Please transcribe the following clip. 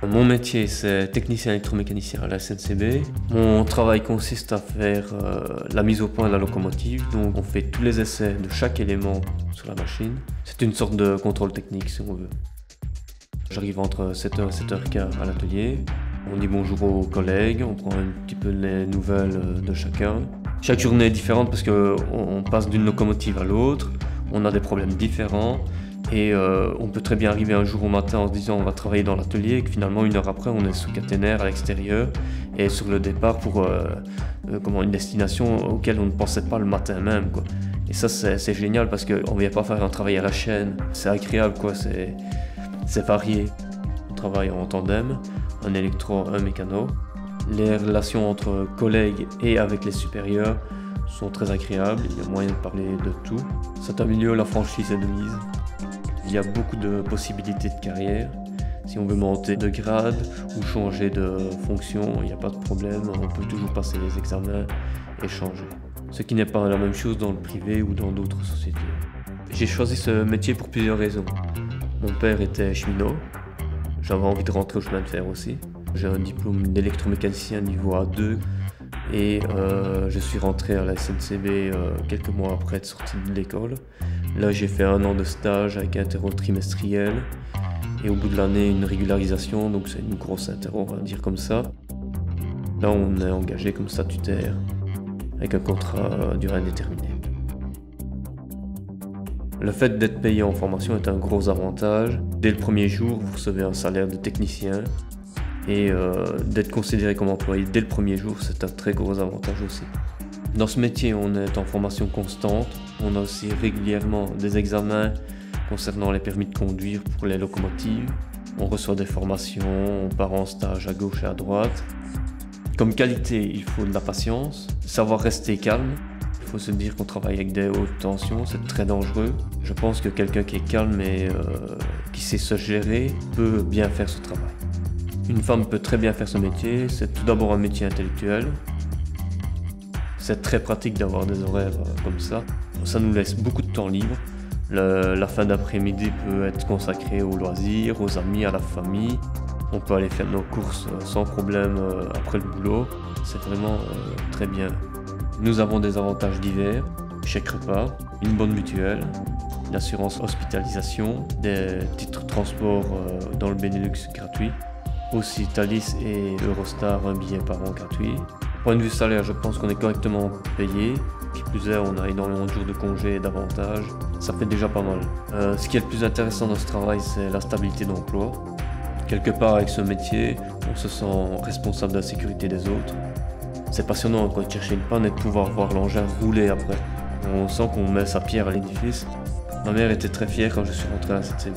Mon métier, c'est technicien électromécanicien à la SNCB. Mon travail consiste à faire la mise au point de la locomotive. Donc on fait tous les essais de chaque élément sur la machine. C'est une sorte de contrôle technique si on veut. J'arrive entre 7h et 7h15 à l'atelier. On dit bonjour aux collègues, on prend un petit peu les nouvelles de chacun. Chaque journée est différente parce qu'on passe d'une locomotive à l'autre. On a des problèmes différents. Et on peut très bien arriver un jour au matin en se disant on va travailler dans l'atelier et que finalement une heure après on est sous caténaire à l'extérieur et sur le départ pour une destination auquel on ne pensait pas le matin même, quoi. Et ça c'est génial parce qu'on ne vient pas faire un travail à la chaîne, c'est agréable, quoi. C'est varié. On travaille en tandem, un électro, un mécano. Les relations entre collègues et avec les supérieurs sont très agréables, il y a moyen de parler de tout. C'est un milieu où la franchise est de mise. Il y a beaucoup de possibilités de carrière. Si on veut monter de grade ou changer de fonction, il n'y a pas de problème, on peut toujours passer les examens et changer. Ce qui n'est pas la même chose dans le privé ou dans d'autres sociétés. J'ai choisi ce métier pour plusieurs raisons. Mon père était cheminot, j'avais envie de rentrer au chemin de fer aussi. J'ai un diplôme d'électromécanicien niveau A2 et je suis rentré à la SNCB quelques mois après être sorti de l'école. Là, j'ai fait 1 an de stage avec un interro trimestriel et au bout de l'année, une régularisation, donc c'est une grosse interro, on va dire comme ça. Là, on est engagé comme statutaire avec un contrat à durée indéterminée. Le fait d'être payé en formation est un gros avantage. Dès le premier jour, vous recevez un salaire de technicien et d'être considéré comme employé dès le premier jour, c'est un très gros avantage aussi. Dans ce métier, on est en formation constante. On a aussi régulièrement des examens concernant les permis de conduire pour les locomotives. On reçoit des formations, on part en stage à gauche et à droite. Comme qualité, il faut de la patience, savoir rester calme. Il faut se dire qu'on travaille avec des hautes tensions, c'est très dangereux. Je pense que quelqu'un qui est calme et qui sait se gérer peut bien faire ce travail. Une femme peut très bien faire ce métier, c'est tout d'abord un métier intellectuel. C'est très pratique d'avoir des horaires comme ça. Ça nous laisse beaucoup de temps libre. La fin d'après-midi peut être consacrée aux loisirs, aux amis, à la famille. On peut aller faire nos courses sans problème après le boulot. C'est vraiment très bien. Nous avons des avantages divers, chèque repas, une bonne mutuelle, une assurance hospitalisation, des titres de transport dans le Benelux gratuits. Aussi Thalys et Eurostar, un billet par an gratuit. Point de vue salaire, je pense qu'on est correctement payé. Qui plus est, on a énormément de jours de congé et d'avantages. Ça fait déjà pas mal. Ce qui est le plus intéressant dans ce travail, c'est la stabilité d'emploi. Quelque part, avec ce métier, on se sent responsable de la sécurité des autres. C'est passionnant quand de chercher une panne et de pouvoir voir l'engin rouler après. On sent qu'on met sa pierre à l'édifice. Ma mère était très fière quand je suis rentré à la SNCB.